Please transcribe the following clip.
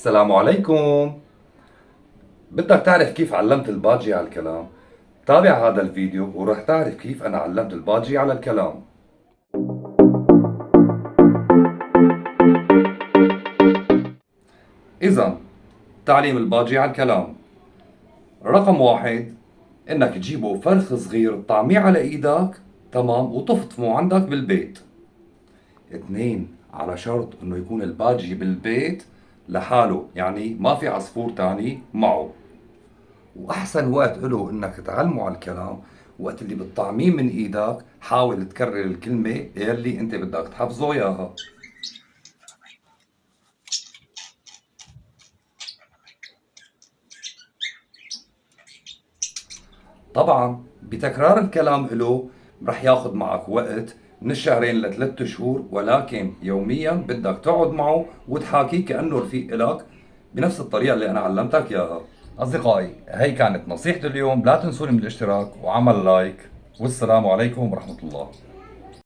السلام عليكم. بدك تعرف كيف علمت الباجي على الكلام؟ تابع هذا الفيديو ورح تعرف كيف أنا علمت الباجي على الكلام. إذا تعليم الباجي على الكلام: رقم واحد، إنك تجيبه فرخ صغير تطعميه على إيدك، تمام، وتفطمه عندك بالبيت. اثنين، على شرط إنه يكون الباجي بالبيت لحاله، يعني ما في عصفور تاني معه. واحسن وقت له انك تعلمه على الكلام وقت اللي بتطعميه من ايدك، حاول تكرر الكلمة يلي انت بدك تحفظه اياها. طبعا بتكرار الكلام له رح ياخد معك وقت من الشهرين لثلاث شهور، ولكن يوميا بدك تقعد معه وتحاكيه كأنه رفيق إلك بنفس الطريقة اللي أنا علمتك إياها. أصدقائي، هي كانت نصيحة اليوم، لا تنسوني من الاشتراك وعمل لايك، والسلام عليكم ورحمة الله.